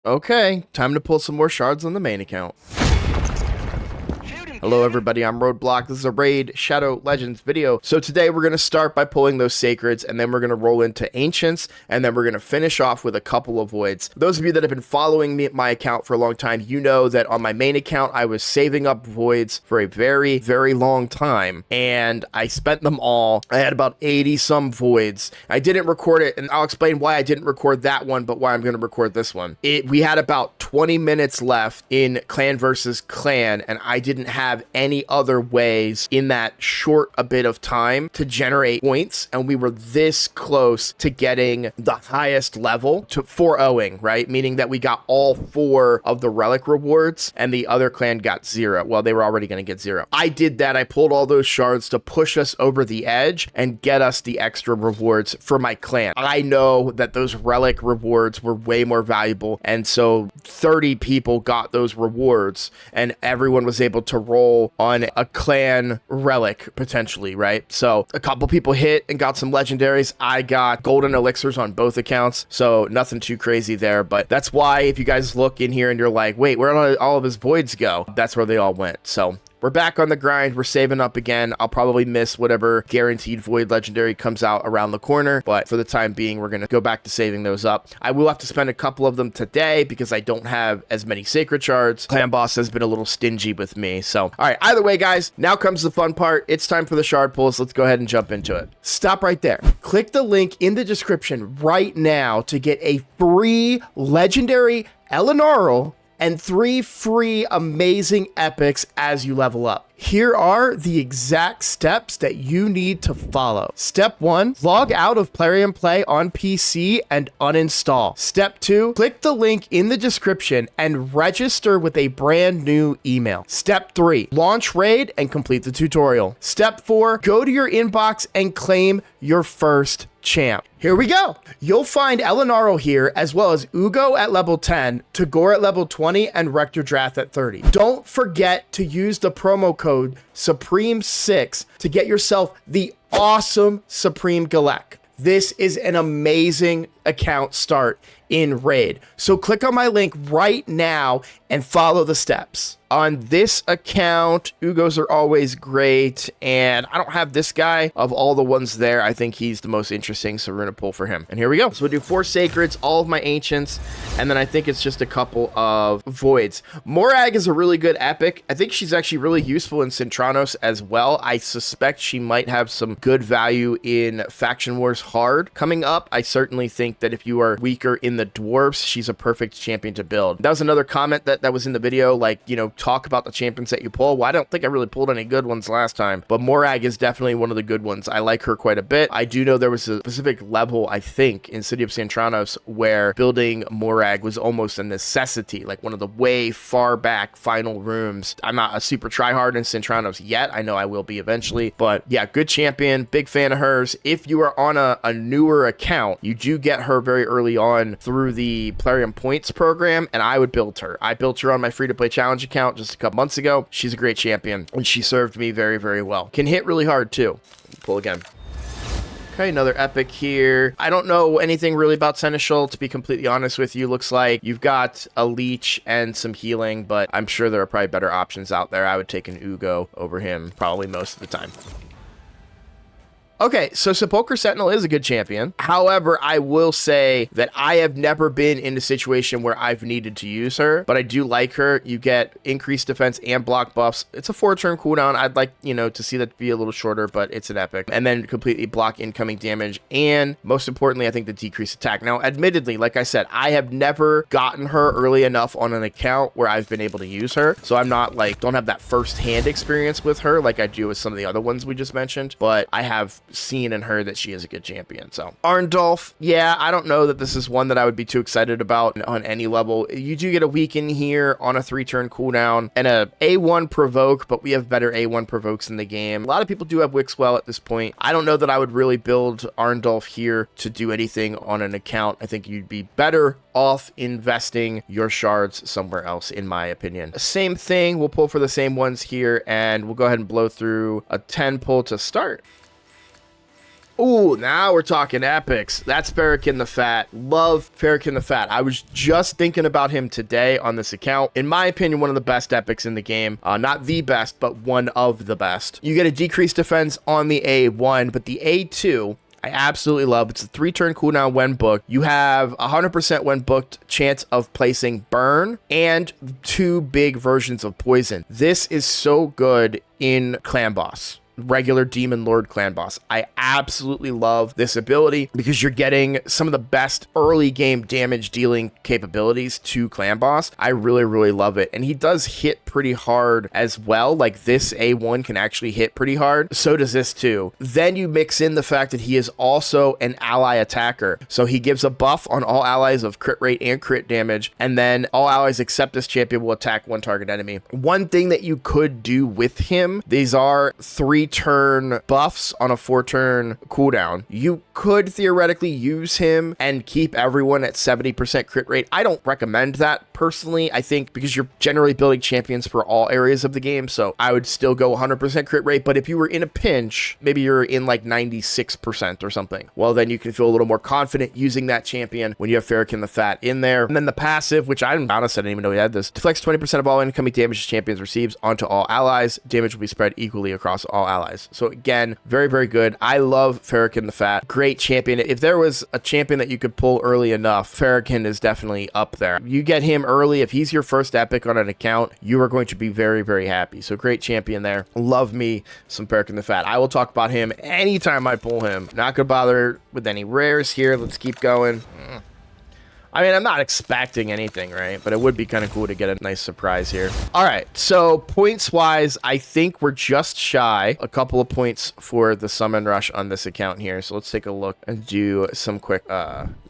Okay, time to pull some more shards on the main account. Hello everybody, I'm Roadblock. This is a Raid Shadow Legends video. So today we're going to start by pulling those Sacreds, and then we're going to roll into Ancients, and then we're going to finish off with a couple of Voids. Those of you that have been following me, my account for a long time, you know that on my main account, I was saving up Voids for a very, very long time, and I spent them all. I had about 80 some Voids. I didn't record it, and I'll explain why I didn't record that one, but why I'm going to record this one. We had about 20 minutes left in Clan versus Clan, and I didn't have any other ways in that short a bit of time to generate points, and we were this close to getting the highest level to 4-0ing, right? Meaning that we got all 4 of the relic rewards and the other clan got 0. Well, they were already going to get 0. I did that. I pulled all those shards to push us over the edge and get us the extra rewards for my clan. I know that those relic rewards were way more valuable, and so 30 people got those rewards and everyone was able to roll on a clan relic potentially, right? So a couple people hit and got some legendaries. I got golden elixirs on both accounts, so nothing too crazy there. But that's why if you guys look in here and you're like, wait, where did all of his voids go? That's where they all went. So we're back on the grind. We're saving up again. I'll probably miss whatever guaranteed void legendary comes out around the corner, but for the time being, we're going to go back to saving those up. I will have to spend a couple of them today because I don't have as many sacred shards. Clan boss has been a little stingy with me. So, all right, either way, guys, now comes the fun part. It's time for the shard pulls. Let's go ahead and jump into it. Stop right there. Click the link in the description right now to get a free legendary Elenaril and 3 free amazing epics as you level up. Here are the exact steps that you need to follow. Step 1, log out of Plarium Play on PC and uninstall. Step 2, click the link in the description and register with a brand new email. Step 3, launch Raid and complete the tutorial. Step 4, go to your inbox and claim your first champ. Here we go. You'll find Elenaril here, as well as Uugo at level 10, Tagoar at level 20, and Rector Drath at 30. Don't forget to use the promo code Supreme6 to get yourself the awesome Supreme Galek. This is an amazing account start in Raid. So click on my link right now and follow the steps. On this account, Ugos are always great, and I don't have this guy. Of all the ones there, I think he's the most interesting, so we're going to pull for him. And here we go. So we'll do 4 Sacreds, all of my Ancients, and then I think it's just a couple of Voids. Morag is a really good epic. I think she's actually really useful in Centranos as well. I suspect she might have some good value in Faction Wars Hard coming up. I certainly think that if you are weaker in the Dwarves, she's a perfect champion to build. That was another comment that was in the video, like, you know, talk about the champions that you pull. Well, I don't think I really pulled any good ones last time, but Morag is definitely one of the good ones. I like her quite a bit. I do know there was a specific level, I think, in City of Centranos where building Morag was almost a necessity, like one of the way far back final rooms. I'm not a super tryhard in Centranos yet. I know I will be eventually, but yeah, good champion, big fan of hers. If you are on a newer account, you do get her very early on through the Plarium Points program, and I would build her. I built her on my free-to-play challenge account just a couple months ago. She's a great champion, and she served me very, very well. Can hit really hard, too. Pull again. Okay, another epic here. I don't know anything really about Seneschal, to be completely honest with you. Looks like you've got a leech and some healing, but I'm sure there are probably better options out there. I would take an Uugo over him probably most of the time. Okay, so Sepulchre Sentinel is a good champion. However, I will say that I have never been in a situation where I've needed to use her, but I do like her. You get increased defense and block buffs. It's a 4-turn cooldown. I'd like, you know, to see that be a little shorter, but it's an epic. And then completely block incoming damage, and most importantly, I think the decreased attack. Now, admittedly, like I said, I have never gotten her early enough on an account where I've been able to use her, so I'm not like, don't have that first-hand experience with her like I do with some of the other ones we just mentioned, but I have seen and heard that she is a good champion. So Arndolf, yeah, I don't know that this is one that I would be too excited about on any level. You do get a weaken here on a 3-turn cooldown and a A1 provoke, but we have better A1 provokes in the game. A lot of people do have Wixwell at this point. I don't know that I would really build Arndolf here to do anything on an account. I think you'd be better off investing your shards somewhere else, in my opinion. Same thing, we'll pull for the same ones here, and we'll go ahead and blow through a 10 pull to start. Ooh, now we're talking epics. That's Farrakhan the Fat. Love Farrakhan the Fat. I was just thinking about him today on this account. In my opinion, one of the best epics in the game. Not the best, but one of the best. You get a decreased defense on the A1, but the A2, I absolutely love. It's a 3-turn cooldown when booked. You have 100% when booked chance of placing burn and 2 big versions of poison. This is so good in clan boss. Regular Demon Lord clan boss. I absolutely love this ability because you're getting some of the best early game damage dealing capabilities to clan boss. I really love it. And he does hit pretty hard as well. Like this A1 can actually hit pretty hard. So does this too. Then you mix in the fact that he is also an ally attacker. So he gives a buff on all allies of crit rate and crit damage. And then all allies except this champion will attack one target enemy. One thing that you could do with him, these are 3-turn buffs on a 4-turn cooldown. You could theoretically use him and keep everyone at 70% crit rate. I don't recommend that personally. I think because you're generally building champions for all areas of the game, so I would still go 100% crit rate. But if you were in a pinch, maybe you're in like 96% or something, well, then you can feel a little more confident using that champion when you have Farrakhan the Fat in there. And then the passive, which I'm honest, I didn't even know we had this, deflects 20% of all incoming damage the champions receives onto all allies. Damage will be spread equally across all allies. So again, very good. I love Farrakhan the Fat. Great champion. If there was a champion that you could pull early enough, Farrakhan is definitely up there. You get him early. If he's your first epic on an account, you are going to be very happy. So great champion there. Love me some Farrakhan the Fat. I will talk about him anytime I pull him. Not gonna bother with any rares here. Let's keep going. I mean, I'm not expecting anything, right? But it would be kind of cool to get a nice surprise here. All right, so points-wise, I think we're just shy a couple of points for the summon rush on this account here. So let's take a look and do some quick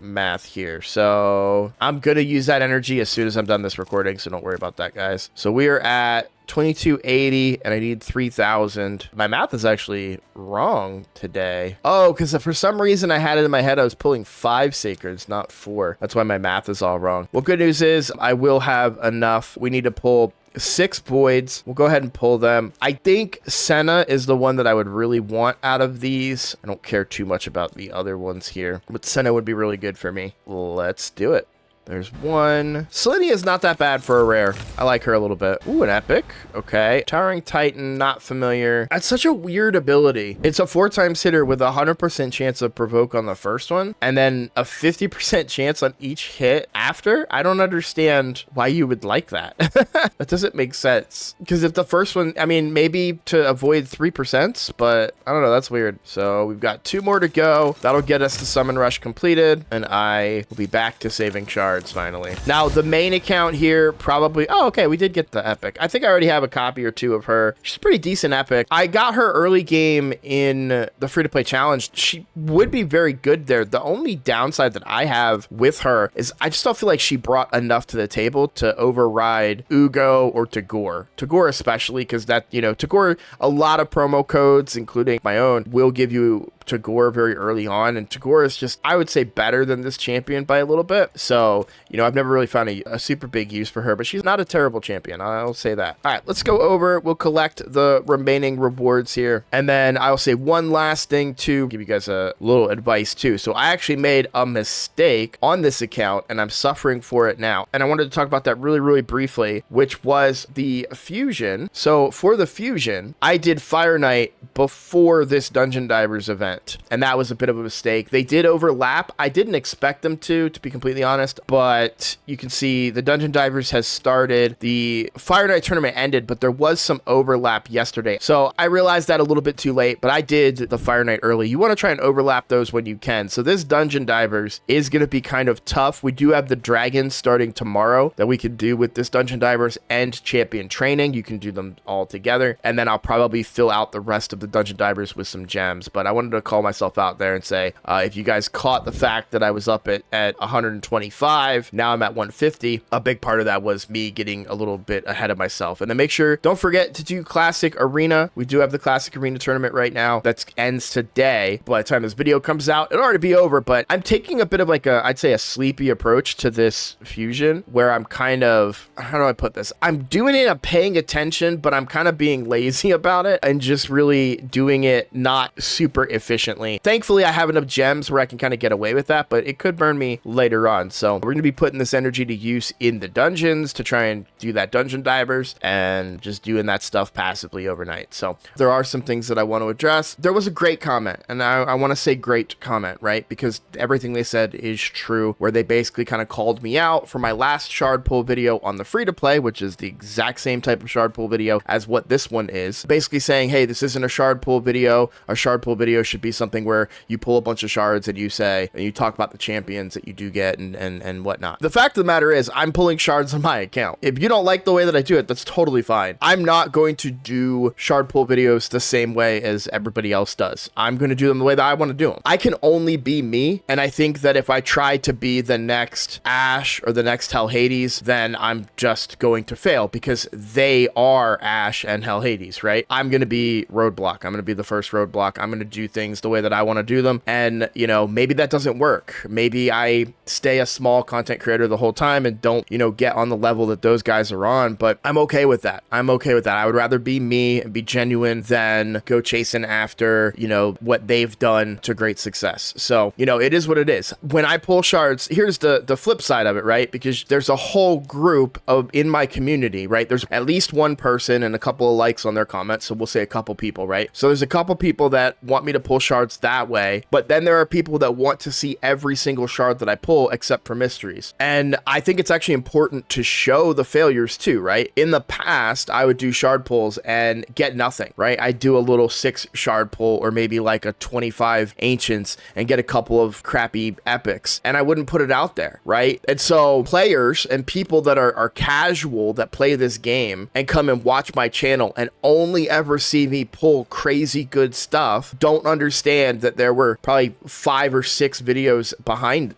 math here. So I'm going to use that energy as soon as I'm done this recording, so don't worry about that, guys. So we are at 2280 and I need 3000. My math is actually wrong today. Oh, because for some reason I had it in my head I was pulling 5 sacreds, not 4. That's why my math is all wrong. Well, good news is I will have enough. We need to pull 6 voids. We'll go ahead and pull them. I think Senna is the one that I would really want out of these. I don't care too much about the other ones here, but Senna would be really good for me. Let's do it. There's one. Selenia is not that bad for a rare. I like her a little bit. Ooh, an epic. Okay. Towering Titan, not familiar. That's such a weird ability. It's a 4x hitter with a 100% chance of provoke on the first one, and then a 50% chance on each hit after. I don't understand why you would like that. That doesn't make sense. Because if the first one, I mean, maybe to avoid 3%, but I don't know. That's weird. So we've got 2 more to go. That'll get us the summon rush completed, and I will be back to saving shards finally. Now the main account here probably, oh, okay, we did get the epic. I think I already have a copy or 2 of her. She's a pretty decent epic. I got her early game in the free-to-play challenge. She would be very good there. The only downside that I have with her is I just don't feel like she brought enough to the table to override Uugo or Tagoar. Tagoar especially, because that, you know, Tagoar, a lot of promo codes, including my own, will give you Tagoar very early on, and Tagoar is just, I would say, better than this champion by a little bit. So, you know, I've never really found a super big use for her, but she's not a terrible champion. I'll say that. All right, let's go over. We'll collect the remaining rewards here, and then I'll say one last thing to give you guys a little advice too. So I actually made a mistake on this account, and I'm suffering for it now. And I wanted to talk about that really briefly, which was the fusion. So for the fusion, I did Fire Knight before this Dungeon Divers event, and that was a bit of a mistake. They did overlap. I didn't expect them to be completely honest, but you can see the Dungeon Divers has started. The Fire Knight tournament ended, but there was some overlap yesterday. So I realized that a little bit too late, but I did the Fire Knight early. You want to try and overlap those when you can. So this Dungeon Divers is going to be kind of tough. We do have the dragons starting tomorrow that we could do with this Dungeon Divers and champion training. You can do them all together, and then I'll probably fill out the rest of the Dungeon Divers with some gems. But I wanted to call myself out there and say, if you guys caught the fact that I was up at 125, now I'm at 150, a big part of that was me getting a little bit ahead of myself. And then make sure, don't forget to do Classic Arena. We do have the Classic Arena tournament right now that ends today. By the time this video comes out, it'll already be over, but I'm taking a bit of like a, I'd say a sleepy approach to this fusion, where I'm kind of, how do I put this? I'm doing it, I'm paying attention, but I'm kind of being lazy about it and just really doing it not super efficient. efficiently. Thankfully, I have enough gems where I can kind of get away with that, but it could burn me later on. So we're going to be putting this energy to use in the dungeons to try and do that dungeon divers and just doing that stuff passively overnight. So there are some things that I want to address. There was a great comment, and I want to say great comment, right? Because everything they said is true, where they basically kind of called me out for my last shard pull video on the free to play, which is the exact same type of shard pull video as what this one is. Basically saying, hey, this isn't a shard pull video. A shard pull video should be something where you pull a bunch of shards and you talk about the champions that you do get and whatnot. The fact of the matter is, I'm pulling shards on my account. If you don't like the way that I do it, that's totally fine. I'm not going to do shard pull videos the same way as everybody else does. I'm going to do them the way that I want to do them. I can only be me, and I think that if I try to be the next Ash or the next Hell Hades, then I'm just going to fail because they are Ash and Hell Hades, right? I'm going to be Roadblock. I'm going to be the first Roadblock. I'm going to do things the way that I want to do them. And, you know, maybe that doesn't work. Maybe I stay a small content creator the whole time and don't, you know, get on the level that those guys are on, but I'm okay with that. I'm okay with that. I would rather be me and be genuine than go chasing after, you know, what they've done to great success. So, you know, it is what it is. When I pull shards, here's the flip side of it, right? Because there's a whole group in my community, right? There's at least one person and a couple of likes on their comments. So we'll say a couple people, right? So there's a couple people that want me to pull shards that way, but then there are people that want to see every single shard that I pull except for mysteries. And I think it's actually important to show the failures too, right? In the past, I would do shard pulls and get nothing, right? I'd do a little 6 shard pull or maybe like a 25 ancients and get a couple of crappy epics, and I wouldn't put it out there, right? And so players and people that are casual that play this game and come and watch my channel and only ever see me pull crazy good stuff don't understand that there were probably 5 or 6 videos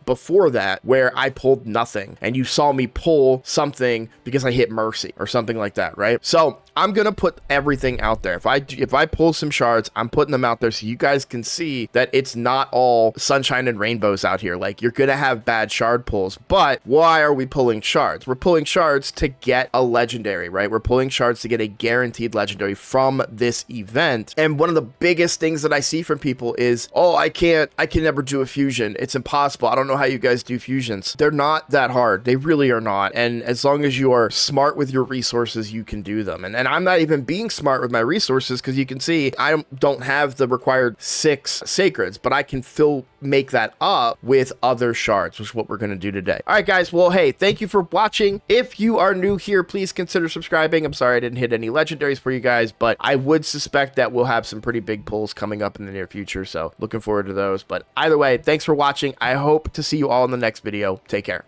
before that where I pulled nothing and you saw me pull something because I hit mercy or something like that, right? So I'm gonna put everything out there. If I pull some shards, I'm putting them out there so you guys can see that it's not all sunshine and rainbows out here. Like, you're gonna have bad shard pulls, but why are we pulling shards? We're pulling shards to get a legendary, right? We're pulling shards to get a guaranteed legendary from this event. And one of the biggest things that I see from people is, oh, I can never do a fusion. It's impossible. I don't know how you guys do fusions. They're not that hard. They really are not. And as long as you are smart with your resources, you can do them. And I'm not even being smart with my resources, because you can see I don't have the required 6 sacreds, but I can make that up with other shards, which is what we're going to do today. All right, guys. Well, hey, thank you for watching. If you are new here, please consider subscribing. I'm sorry I didn't hit any legendaries for you guys, but I would suspect that we'll have some pretty big pulls coming up in the near future. So looking forward to those. But either way, thanks for watching. I hope to see you all in the next video. Take care.